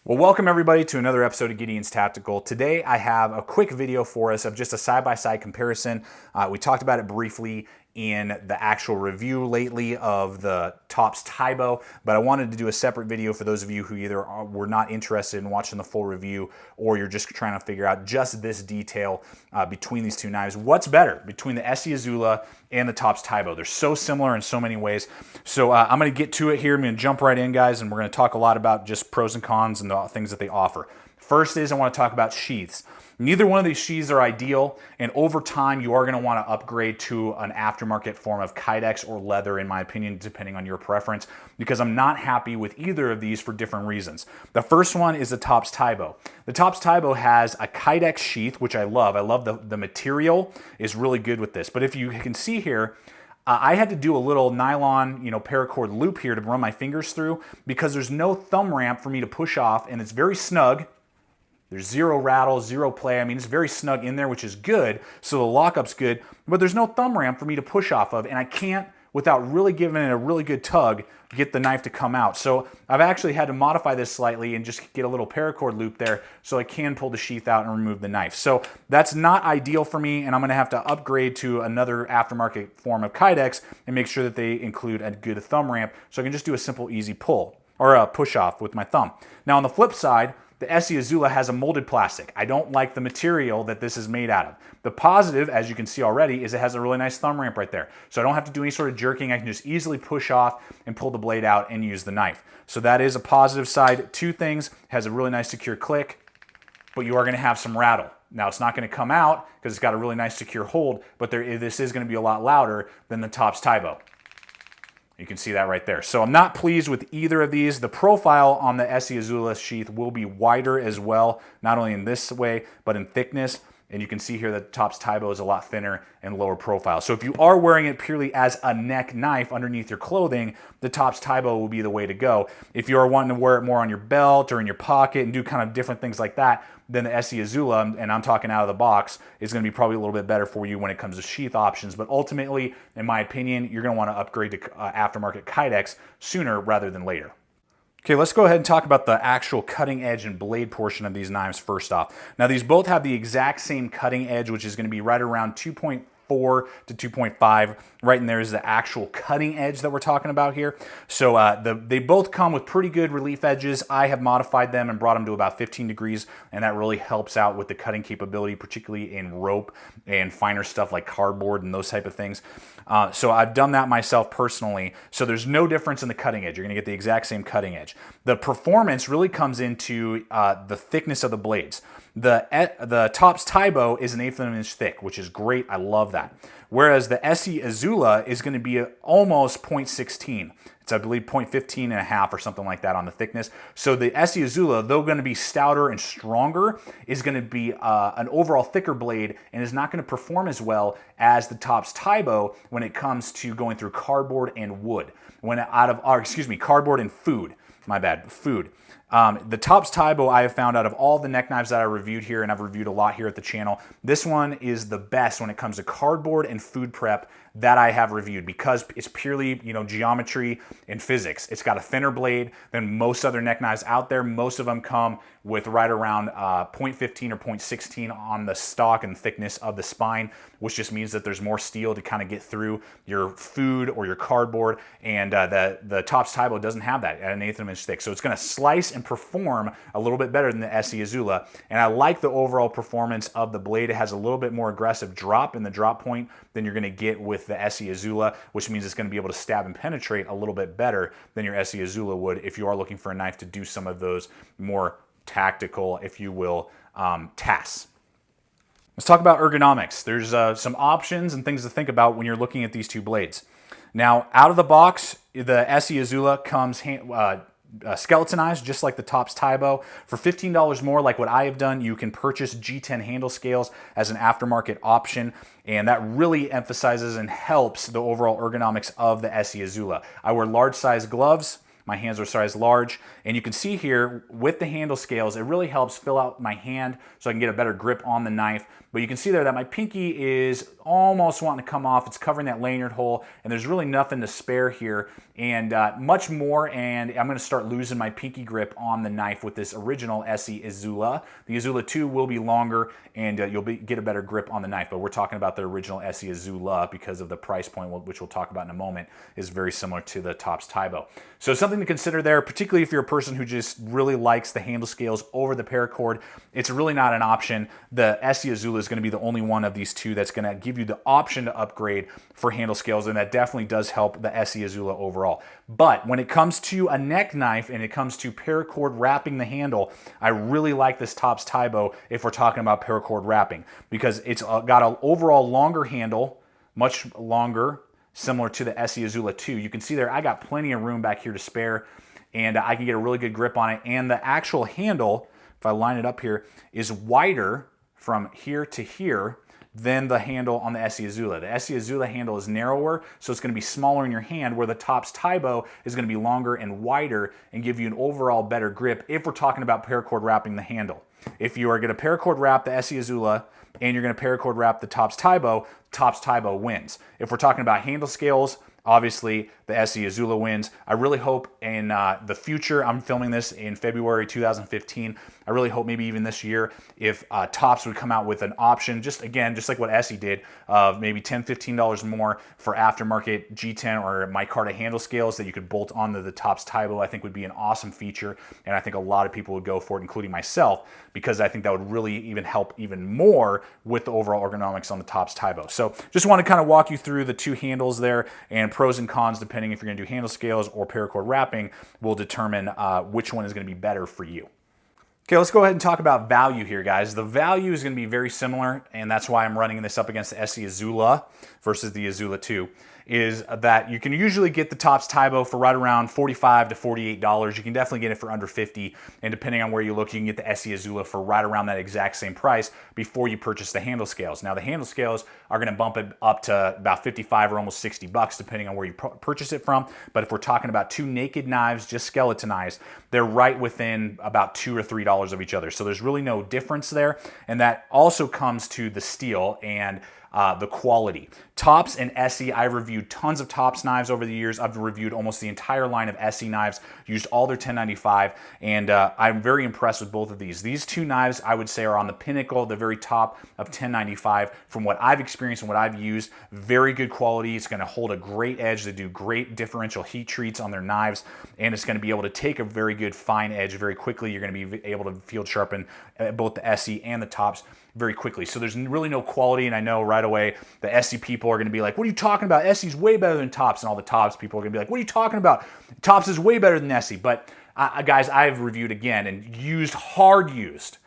Well, welcome everybody to another episode of Gideon's Tactical. Today I have a quick video for us of just a side-by-side comparison. We talked about it briefly in the actual review lately of the Tops Tibo, but I wanted to do a separate video for those of you who either were not interested in watching the full review or you're just trying to figure out just this detail between these two knives. What's better between the ESEE Izula and the Tops Tibo? They're so similar in so many ways. So I'm going to get to it here. I'm going to jump right in, guys, and we're going to talk a lot about just pros and cons and the things that they offer. First is I want to talk about sheaths. Neither one of these sheaths are ideal, and over time you are going to want to upgrade to an aftermarket form of Kydex or leather, in my opinion, depending on your preference, because I'm not happy with either of these for different reasons. The first one is the Tops Tibo. The Tops Tibo has a Kydex sheath, which I love. I love the material is really good with this, but if you can see here, I had to do a little nylon, paracord loop here to run my fingers through because there's no thumb ramp for me to push off, and it's very snug. There's zero rattle, zero play. I mean, it's very snug in there, which is good, so the lockup's good, but there's no thumb ramp for me to push off of, and I can't, without really giving it a really good tug, get the knife to come out. So I've actually had to modify this slightly and just get a little paracord loop there so I can pull the sheath out and remove the knife. So that's not ideal for me, and I'm gonna have to upgrade to another aftermarket form of Kydex and make sure that they include a good thumb ramp so I can just do a simple easy pull or a push off with my thumb. Now on the flip side, the ESEE Izula has a molded plastic. I don't like the material that this is made out of. The positive, as you can see already, is it has a really nice thumb ramp right there. So I don't have to do any sort of jerking. I can just easily push off and pull the blade out and use the knife. So that is a positive side. Two things, has a really nice secure click, but you are gonna have some rattle. Now it's not gonna come out because it's got a really nice secure hold, but this is gonna be a lot louder than the Tops Tibo. You can see that right there. So I'm not pleased with either of these. The profile on the ESEE Izula sheath will be wider as well, not only in this way, but in thickness. And you can see here that the Tops Tibo is a lot thinner and lower profile. So if you are wearing it purely as a neck knife underneath your clothing, the Tops Tibo will be the way to go. If you are wanting to wear it more on your belt or in your pocket and do kind of different things like that, then the ESEE Izula, and I'm talking out of the box, is going to be probably a little bit better for you when it comes to sheath options. But ultimately, in my opinion, you're going to want to upgrade to aftermarket Kydex sooner rather than later. Okay, let's go ahead and talk about the actual cutting edge and blade portion of these knives first off. Now these both have the exact same cutting edge, which is going to be right around 2.4 to 2.5. Right in there is the actual cutting edge that we're talking about here. So they both come with pretty good relief edges. I have modified them and brought them to about 15 degrees, and that really helps out with the cutting capability, particularly in rope and finer stuff like cardboard and those type of things. So I've done that myself personally. So there's no difference in the cutting edge. You're gonna get the exact same cutting edge. The performance really comes into the thickness of the blades. The Tops Tibo is an 1/8 of an inch thick, which is great. I love that. Whereas the ESEE Izula is going to be almost 0.16. It's, I believe, 0.15 and a half or something like that on the thickness. So the ESEE Izula, though going to be stouter and stronger, is going to be an overall thicker blade and is not going to perform as well as the Tops Tibo when it comes to going through cardboard and wood. Cardboard and food. My bad, food. The Tops Tibo I have found out of all the neck knives that I reviewed here, and I've reviewed a lot here at the channel, this one is the best when it comes to cardboard and food prep that I have reviewed because it's purely, geometry and physics. It's got a thinner blade than most other neck knives out there. Most of them come with right around 0.15 or 0.16 on the stock and thickness of the spine, which just means that there's more steel to kind of get through your food or your cardboard, and the Tops Tibo doesn't have that at an 1/8 of an inch thick. So it's going to slice and perform a little bit better than the ESEE Izula, and I like the overall performance of the blade. It has a little bit more aggressive drop in the drop point than you're going to get with the ESEE Izula, which means it's going to be able to stab and penetrate a little bit better than your ESEE Izula would if you are looking for a knife to do some of those more tactical, if you will, tasks. Let's talk about ergonomics. There's some options and things to think about when you're looking at these two blades. Now, out of the box, the ESEE Izula comes skeletonized, just like the Tops Tibo. For $15 more, like what I have done, you can purchase G10 handle scales as an aftermarket option, and that really emphasizes and helps the overall ergonomics of the ESEE Izula. I wear large size gloves. My hands are size large, and you can see here with the handle scales, it really helps fill out my hand so I can get a better grip on the knife. But you can see there that my pinky is almost wanting to come off. It's covering that lanyard hole, and there's really nothing to spare here, and much more, and I'm going to start losing my pinky grip on the knife with this original ESEE Izula. The Izula 2 will be longer, and you'll get a better grip on the knife, but we're talking about the original ESEE Izula because of the price point, which we'll talk about in a moment, is very similar to the Tops Tibo. So something to consider there, particularly if you're a person who just really likes the handle scales over the paracord. It's really not an option. The ESEE Izula is going to be the only one of these two that's going to give you the option to upgrade for handle scales, and that definitely does help the ESEE Izula overall. But when it comes to a neck knife and it comes to paracord wrapping the handle, I really like this Tops Tibo if we're talking about paracord wrapping, because it's got an overall longer handle, much longer, similar to the ESEE Izula 2. You can see there I got plenty of room back here to spare, and I can get a really good grip on it. And the actual handle, if I line it up here, is wider from here to here than the handle on the ESEE Izula. The ESEE Izula handle is narrower, so it's going to be smaller in your hand, where the Tops Tibo is going to be longer and wider and give you an overall better grip if we're talking about paracord wrapping the handle. If you are going to paracord wrap the ESEE Izula and you're going to paracord wrap the Tops Tibo wins. If we're talking about handle scales, obviously the ESEE Izula wins. I really hope in the future, I'm filming this in February 2015, I really hope maybe even this year if Tops would come out with an option, just like what ESEE did, of maybe $10, $15 more for aftermarket G10 or micarta handle scales that you could bolt onto the Tops Tibo. I think would be an awesome feature, and I think a lot of people would go for it, including myself, because I think that would really even help even more with the overall ergonomics on the Tops Tibo. So just want to kind of walk you through the two handles there, and pros and cons, depending if you're going to do handle scales or paracord wrapping, will determine which one is going to be better for you. Okay, let's go ahead and talk about value here, guys. The value is going to be very similar, and that's why I'm running this up against the ESEE Izula versus the Izula 2, is that you can usually get the Tops Tibo for right around $45 to $48. You can definitely get it for under $50, and depending on where you look, you can get the ESEE Izula for right around that exact same price before you purchase the handle scales. Now, the handle scales are going to bump it up to about $55 or almost $60, depending on where you purchase it from. But if we're talking about two naked knives, just skeletonized, they're right within about $2 or $3 of each other. So there's really no difference there, and that also comes to the steel and the quality. Tops and ESEE, I've reviewed tons of Tops knives over the years. I've reviewed almost the entire line of ESEE knives, used all their 1095, and I'm very impressed with both of these. These two knives, I would say, are on the pinnacle, the very top of 1095 from what I've experienced and what I've used. Very good quality. It's going to hold a great edge. They do great differential heat treats on their knives, and it's going to be able to take a very good fine edge very quickly. You're going to be able to field sharpen both the ESEE and the Tops very quickly. So there's really no quality, and I know right away the ESEE people are going to be like, what are you talking about? ESEE's way better than Tops, and all the Tops people are going to be like, what are you talking about? Tops is way better than ESEE. But guys, I've reviewed again and used, hard used,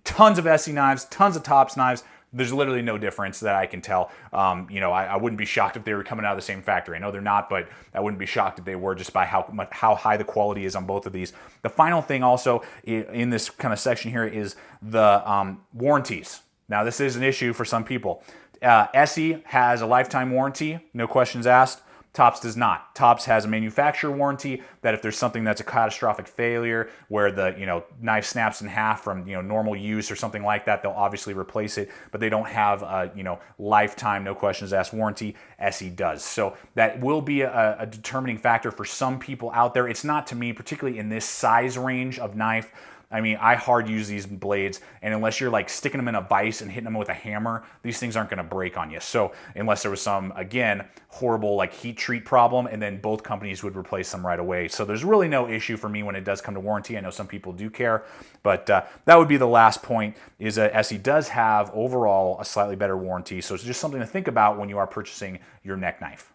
tons of ESEE knives, tons of Tops knives. There's literally no difference that I can tell. You know, I wouldn't be shocked if they were coming out of the same factory. I know they're not, but I wouldn't be shocked if they were, just by how high the quality is on both of these. The final thing also in this kind of section here is the warranties. Now, this is an issue for some people. ESEE has a lifetime warranty, no questions asked. Tops does not. Tops has a manufacturer warranty that if there's something that's a catastrophic failure where the knife snaps in half from normal use or something like that, they'll obviously replace it, but they don't have a lifetime, no questions asked warranty. ESEE does. So that will be a determining factor for some people out there. It's not to me, particularly in this size range of knife. I mean, I hard use these blades, and unless you're like sticking them in a vise and hitting them with a hammer, these things aren't going to break on you. So unless there was some, again, horrible like heat treat problem, and then both companies would replace them right away. So there's really no issue for me when it does come to warranty. I know some people do care, but that would be the last point, is that ESEE does have overall a slightly better warranty. So it's just something to think about when you are purchasing your neck knife.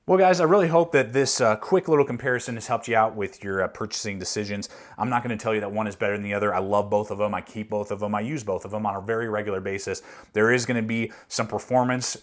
Well, guys, I really hope that this quick little comparison has helped you out with your purchasing decisions. I'm not going to tell you that one is better than the other. I love both of them. I keep both of them. I use both of them on a very regular basis. There is going to be some performance,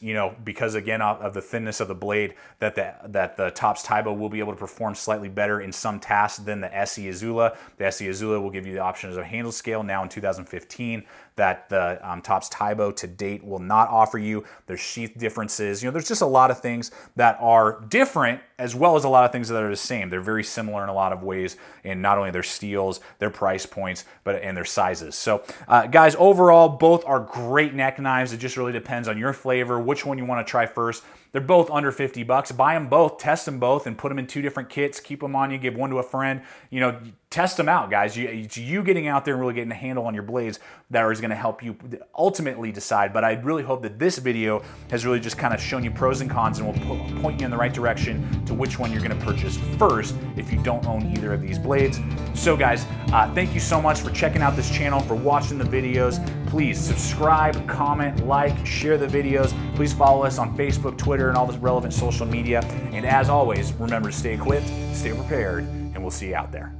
because again of the thinness of the blade, that the Tops Tibo will be able to perform slightly better in some tasks than the ESEE Izula. The ESEE Izula will give you the option of a handle scale now in 2015 that the Tops Tibo to date will not offer you. There's sheath differences. There's just a lot of things that are are different, as well as a lot of things that are the same. They're very similar in a lot of ways, in not only their steels, their price points, and their sizes. So guys, overall, both are great neck knives. It just really depends on your flavor, which one you want to try first. They're both under 50 bucks. Buy them both, test them both, and put them in 2 different kits. Keep them on you, give one to a friend. You know, test them out, guys. You getting out there and really getting a handle on your blades that is going to help you ultimately decide. But I really hope that this video has really just kind of shown you pros and cons and will point you in the right direction to which one you're going to purchase first if you don't own either of these blades. So guys, thank you so much for checking out this channel, for watching the videos. Please subscribe, comment, like, share the videos. Please follow us on Facebook, Twitter, and all the relevant social media. And as always, remember to stay equipped, stay prepared, and we'll see you out there.